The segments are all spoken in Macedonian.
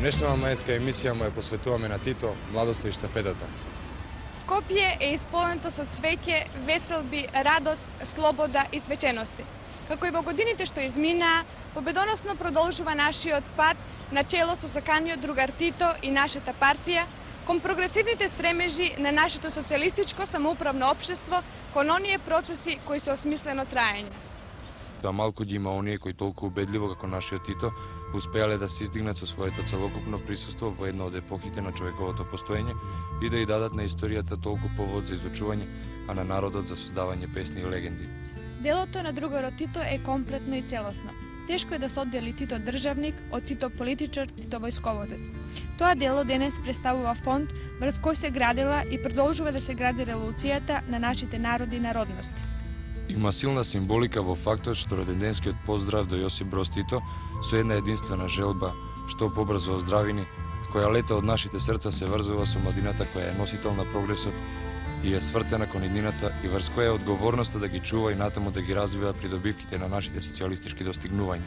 Денешната младинска емисија му ја посветуваме на Тито, младоста и штафетата. Скопје е исполнето со цвеќе, веселби, радост, слобода и свечености. Како и во годините што изминаа, победоносно продолжува нашиот пат на чело со саканиот другар Тито и нашата партија кон прогресивните стремежи на нашето социјалистичко самоуправно општество кон оние процеси кои се осмислено траење. Тоа малку ги има оние кои толку убедливо како нашиот Тито успеале да се издигнат со своето целокупно присуство во една од епохите на човековото постоење и да ја дадат на историјата толку повод за изучување, а на народот за создавање песни и легенди. Делото на другарот Тито е комплетно и целосно. Тешко е да се оддели Тито државник од Тито политичар, Тито војсководец. Тоа дело денес представува фонд врз кој се градела и продолжува да се гради револуцијата на нашите народи и народности. Има силна символика во фактот што роденденскиот поздрав до Јосип Броз Тито со една единствена желба што побрзо оздравини, која лета од нашите срца се врзува со младината која е носител на прогресот и е свртена кон иднината и врз која е одговорноста да ги чува и натаму да ги развива придобивките на нашите социјалистички достигнувања.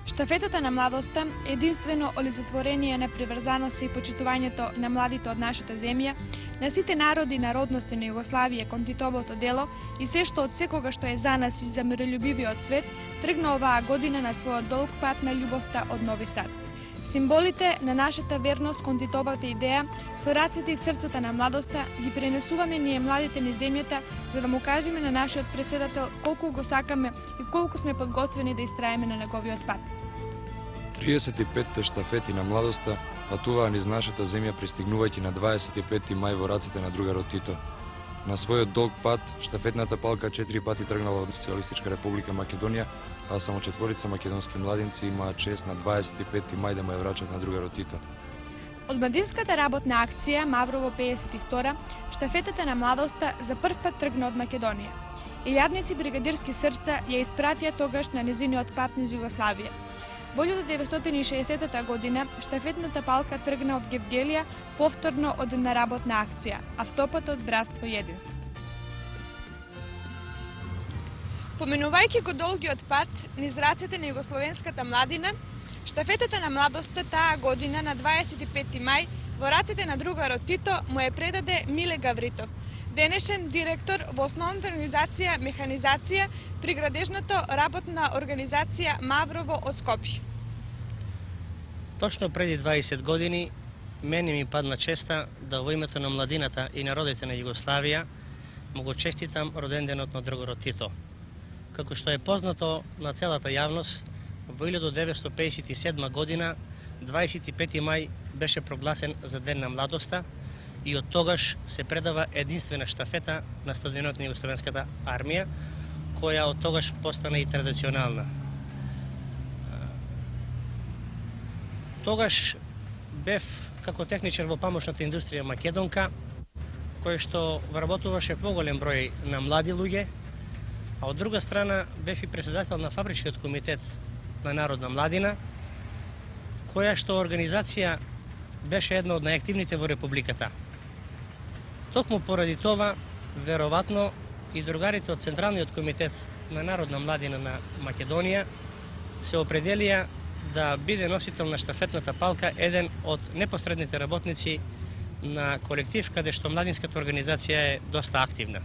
Штафетата на младоста е единствено олицетворение на приврзаноста и почитувањето на младите од нашата земја, на сите народи и народности на Југославија кон Титовото дело и се што од секога што е за нас и за мирољубивиот свет, тргна оваа година на својот долг пат на љубовта од Нови Сад. Символите на нашата верност кон Титовата идеја со рацете и срцата на младоста ги пренесуваме ние младите низ земјата за да му кажеме на нашиот председател колку го сакаме и колку сме подготвени да истраеме на неговиот пат. 35-те штафети на младоста патуваа низ нашата земја пристигнувајќи на 25 мај во рацете на другарот Тито. На својот долг пат, штафетната палка 4 пати тргнала од Социјалистичка република Македонија, а само 4 македонски младинци имаат чест на 25 мај да му ја врачат на другарот Тито. Од младинската работна акција Маврово 52, штафетата на младоста за прв пат тргна од Македонија. Илјадници бригадирски срца ја испратија тогаш на незиниот пат низ Југославија. Во 1960 година штафетната палка тргна од Гевгелија повторно од една работна акција, автопатот Братство и единство. Поминувајќи го долгиот пат низ рацете на југословенската младина, штафетата на младоста таа година на 25 мај во рацете на другарот Тито му е предаде Миле Гавритов, денешен директор во основната организација Механизација при градежната работна организација Маврово од Скопје. Точно преди 20 години мене ми падна честа да во името на младината и народите на Југославија му го честитам роденденот на другарот Тито. Како што е познато на целата јавност, во 1957 година 25 мај беше прогласен за Ден на младоста и од тогаш се предава единствена штафета на стадионот на Југословенската армија, која од тогаш постана и традиционална. Тогаш бев како техничар во памошната индустрија македонка, кој што вработуваше поголем број на млади луѓе, а од друга страна бев и председател на фабричкиот комитет на Народна младина, која што организација беше една од најактивните во републиката. Токму поради това, веројатно и другарите од Централниот комитет на Народна младина на Македонија се определија да биде носител на штафетната палка еден од непосредните работници на колектив каде што младинската организација е доста активна.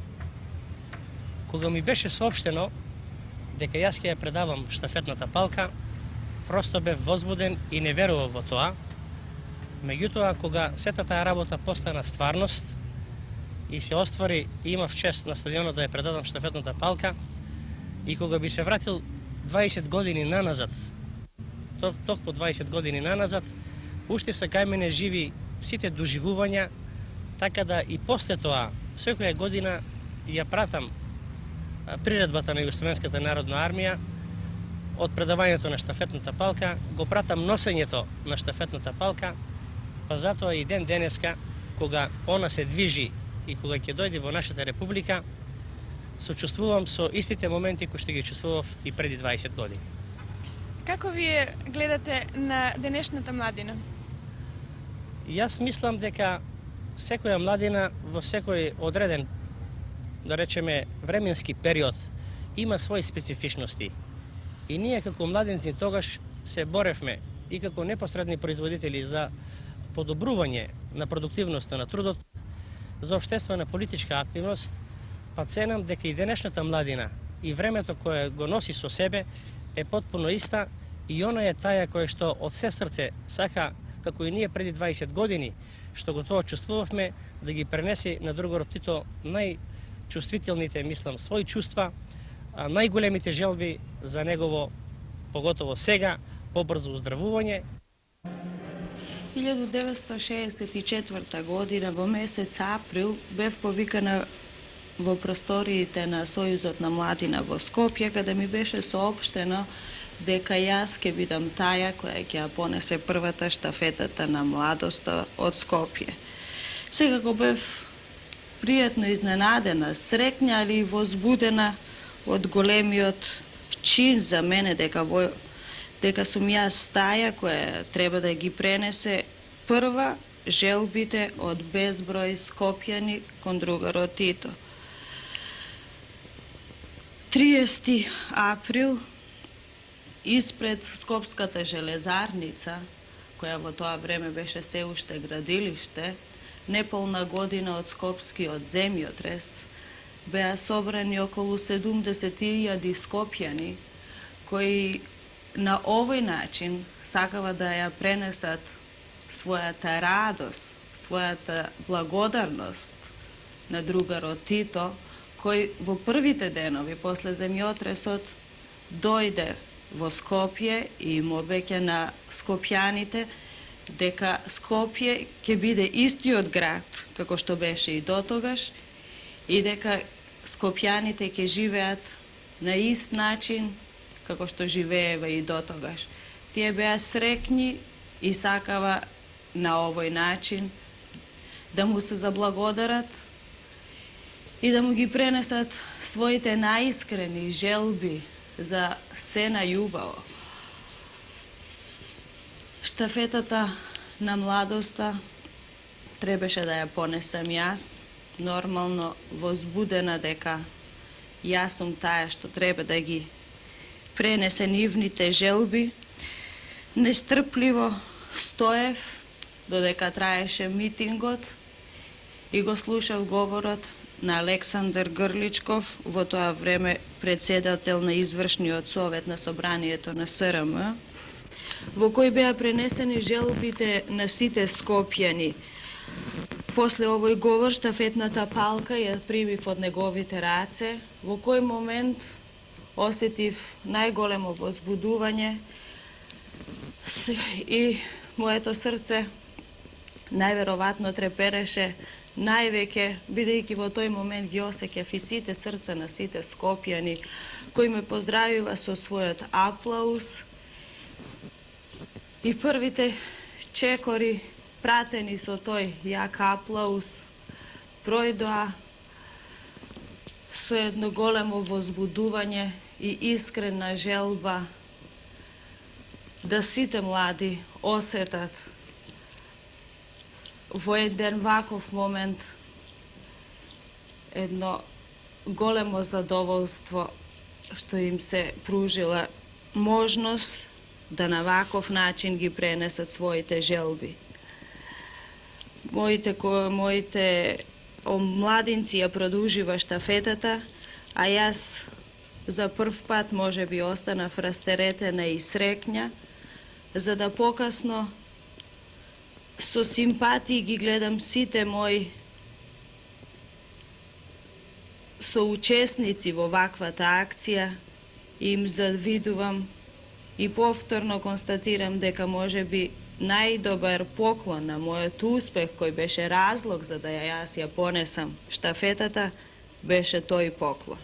Кога ми беше соопштено дека јас ќе ја предавам штафетната палка, просто бев возбуден и не верував во тоа. Меѓутоа, кога сета таа работа постана стварност и се оствари и имав чест на стадионот да ја предадам штафетната палка, и кога би се вратил 20 години наназад, токму 20 години наназад, уште се кај мене живи сите доживувања, така да и после тоа, секоја година ја пратам приредбата на Југословенската народна армија, од предавањето на штафетната палка, го пратам носењето на штафетната палка, па затоа и ден денеска, кога она се движи и кога ќе дојде во нашата република, сочувствувам со истите моменти кои што ги чувствував и преди 20 години. Како вие гледате на денешната младина? Јас мислам дека секоја младина во секој одреден, да речеме, временски период има своји специфичности. И ние како младенци тогаш се боревме и како непосредни производители за подобрување на продуктивноста на трудот, за обштествена политичка активност, па ценам дека и денешната младина и времето кое го носи со себе е потпуно иста и она е таја која што од се срце сака, како и ние преди 20 години, што го тоа чувствувавме, да ги пренеси на другарот Тито најчувствителните, мислам, своји чувства, најголемите желби за негово, поготово сега, побрзо оздравување. 1964 година во месец април бев повикана во просториите на Сојузот на младина во Скопје, каде ми беше соопштено дека јас ќе бидам таја која ќе ја понесе првата штафетата на младоста од Скопје. Секако бев пријатно изненадена, среќна, али и возбудена од големиот чин за мене дека сум јас таја која треба да ги пренесе прва желбите од безброј скопјани кон другарот Тито. 30 април испред Скопската железарница, која во тоа време беше се уште градилиште, неполна година од Скопскиот земјотрес, беа собрани околу 70.000 скопјани, кои на овој начин сакава да ја пренесат својата радост, својата благодарност на другарот Тито, кој во првите денови после земјотресот дојде во Скопје и им обеќа на скопјаните дека Скопје ќе биде истиот град како што беше и дотогаш и дека скопјаните ќе живеат на ист начин како што живеева и дотогаш. Тие беа среќни и сакава на овој начин да му се заблагодарат и да му ги пренесат своите најискрени желби за се најубаво. Штафетата на младоста требаше да ја понесам јас, нормално возбудена дека јас сум таа што треба да ги пренесе нивните желби. Нестрпливо стоев додека траеше митингот и го слушав говорот на Александар Грличков, во тоа време председател на извршниот совет на собранието на СРМ, во кој беа пренесени желбите на сите скопјани. После овој говор штафетната палка ја примив од неговите раце, во кој момент осетив најголемо возбудување и моето срце најверојатно трепереше највеќе, бидејќи во тој момент ги осеќав и сите срца на сите скопјани кои ме поздравива со својот аплауз и првите чекори пратени со тој јак аплауз пројдоа со едно големо возбудување и искрена желба да сите млади осетат во еден ваков момент едно големо задоволство што им се пружила можност да на ваков начин ги пренесат своите желби. Моите младинци ја продолжива штафетата, а јас за прв пат можеби останав растеретена и среќна, за да покасно со симпатии ги гледам сите мои соучесници во ваквата акција и им завидувам и повторно констатирам дека можеби најдобар поклон на мојот успех, кој беше разлог за да јас ја понесам штафетата, беше тој поклон.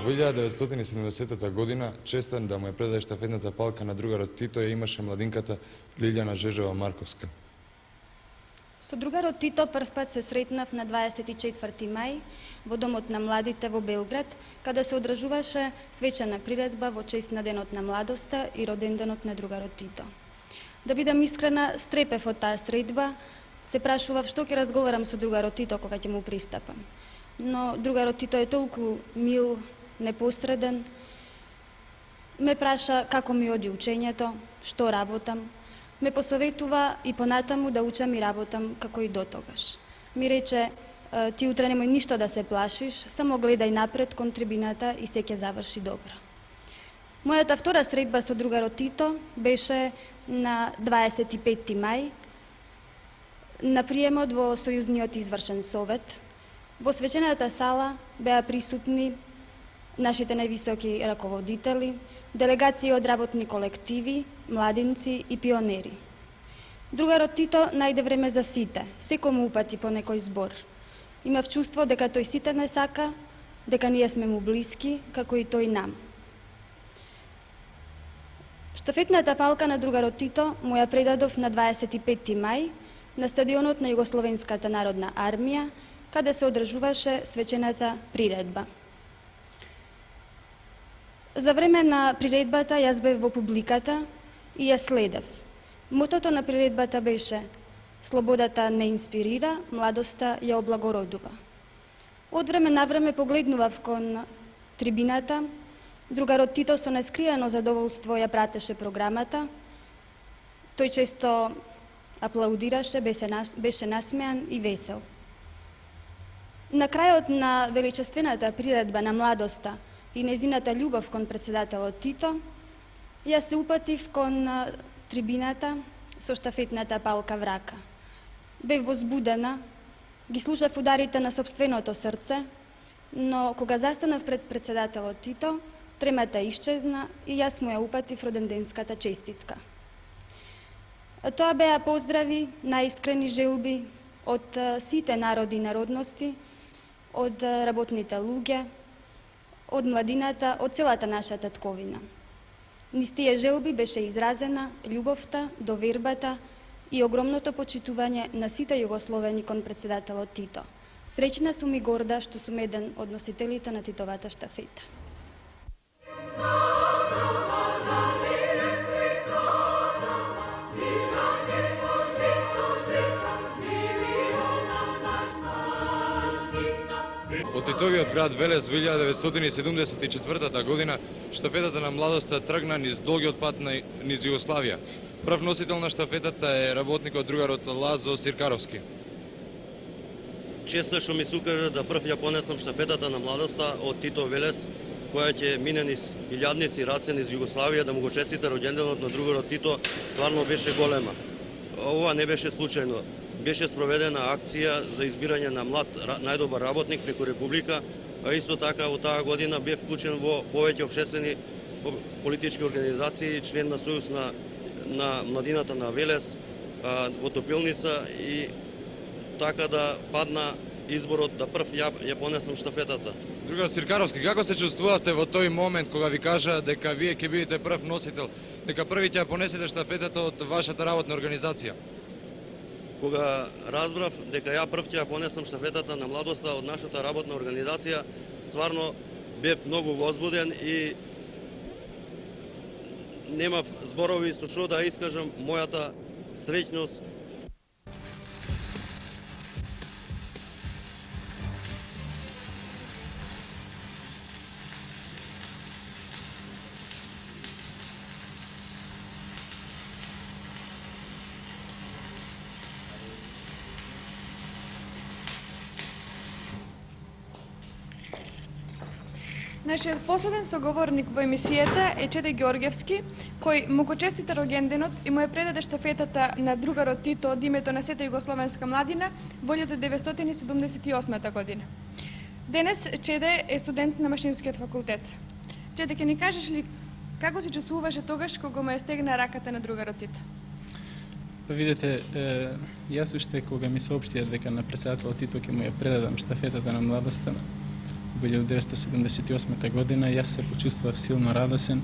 Во 1970 година, честен да му ја предаде штафетната палка на другарот Тито, ја имаше младинката Лилјана Жежева Марковска. Со другарот Тито првпат се сретнав на 24 мај во Домот на младите во Белград, каде се одржуваше свечена приредба во чест на Денот на младоста и роденденот на другарот Тито. Да бидам искрена, стрепев од таа средба, се прашував што ќе разговарам со другарот Тито кога ќе му пристапам. Но другарот Тито е толку мил, непосреден. Ме праша како ми оди учењето, што работам. Ме посоветува и понатаму да учам и работам како и дотогаш. Ми рече, ти утре немој ништо да се плашиш, само гледај напред кон трибината и се ќе заврши добро. Мојата втора средба со другарот Тито беше на 25 мај, на приемот во Сојузниот извршен совет. Во свечената сала беа присутни нашите највисоки раководители, делегации од работни колективи, младинци и пионери. Другарот Тито најде време за сите, секому упати по некој збор. Имав чувство дека тој сите не сака, дека ние сме му блиски, како и тој нам. Штафетната палка на другарот Тито му ја предадов на 25 мај на стадионот на Југословенската народна армија, каде се одржуваше свечената приредба. За време на приредбата јас бев во публиката и ја следев. Мотото на приредбата беше "Слободата не инспирира, младоста ја облагородува". Од време на време погледнував кон трибината, другарот Тито со нескриено задоволство ја пратеше програмата. Тој често аплаудираше, беше насмеан и весел. На крајот на величествената приредба на младоста и незината љубов кон председателот Тито, јас се упатив кон трибината со штафетната палка врака. Бев возбудена, ги слушав ударите на собственото срце, но кога застанав пред председателот Тито, тремата исчезна и јас му ја упатив роденденската честитка. Тоа беа поздрави, најискрени желби од сите народи и народности, од работните луѓе, од младината, од целата наша татковина. Низ тие желби беше изразена љубовта, довербата и огромното почитување на сите југословени кон председателот Тито. Среќна сум и горда што сум еден од носителите на Титовата штафета. Од Титовиот град Велес во 1974 година штафетата на младоста тргна низ долгиот пат низ Југославија. Прв носител на штафетата е работникот другарот Лазо Сиркаровски. Често што ми се укаже да прв ја понесам штафетата на младоста од Тито Велес, која ќе мине низ илјадници раце низ Југославија да му го честита роѓенденот на другарот Тито, стварно беше голема. Ова не беше случајно. Беше спроведена акција за избирање на млад најдобар работник преку Република, а исто така во таа година бев вклучен во повеќе општествени политички организации, член на Сојуз на младината на Велес, во Топилница и така да падна изборот да прв ја понесам штафетата. Другар Сиркаровски, како се чувствувавте во тој момент кога ви кажа дека вие ќе бидете прв носител, дека први ќе ја понесете штафетата од вашата работна организација? Кога разбрав дека ја прв ќе ја понесам штафетата на младоста од нашата работна организација, стварно бев многу возбуден и немав зборови со што да искажам мојата среќност. Нашиот последен соговорник во емисијата е Чеде Ѓорѓевски, кој му го честита роѓенденот и му ја предаде штафетата на другарот Тито од името на сета југословенска младина во 1978 година. Денес Чеде е студент на Машинскиот факултет. Чеде, ќе ни кажеш ли како се чувствуваше тогаш кога му ја стегна раката на другарот Тито? Па видете, јас уште кога ми соопштија дека на председателот Тито ќе му ја предадам штафетата на младоста, во 1978 година, јас се почувствував силно радосен.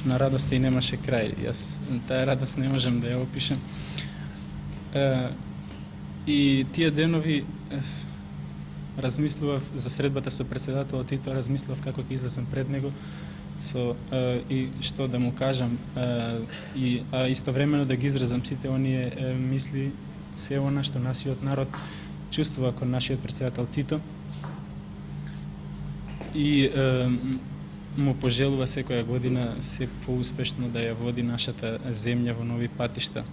На радоста и немаше крај. Јас таа радост не можам да ја опишам. И тие денови размислував за средбата со председателот Тито, размислував како ќе излезам пред него и што да му кажам, а истовремено да ги изразам сите оние мисли, се она што нашиот народ чувствува кон нашиот председател Тито и му пожелува секоја година се поуспешно да ја води нашата земја во нови патишта.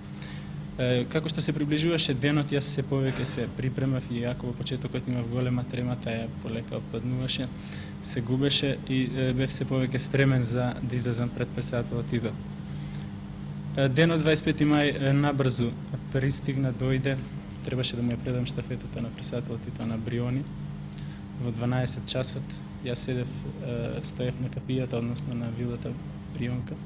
Како што се приближуваше денот, јас се повеќе се припремав и ако во почетокот имав голема трема, таа полека опаднуваше, се губеше и бев се повеќе спремен за да излезам пред председателот Тито. Денот 25 мај набрзо пристигна, дојде, требаше да му ја предам штафетата на председателот Тито на Бриони. Во 12 часот јас стоев на капијата, односно на вилата Брионка.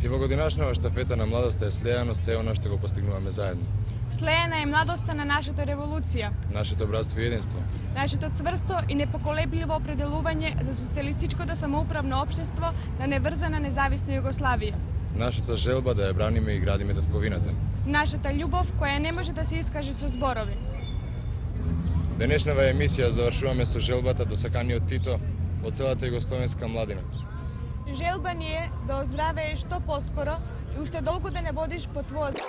И во годинашнава штафета на младоста е слејано се она што го постигнуваме заедно. Слеена е младоста на нашата револуција, Нашето братство и единство. нашето цврсто и непоколебливо определување за социјалистичкото самоуправно општество на неврзана независна Југославија. Нашата желба да ја браниме и градиме татковината. Нашата љубов која не може да се искаже со зборови. Денешнава емисија завршуваме со желбата до саканиот Тито од целата југословенска младина. Желба ни е да оздравееш што поскоро и уште долго да не водиш по твојот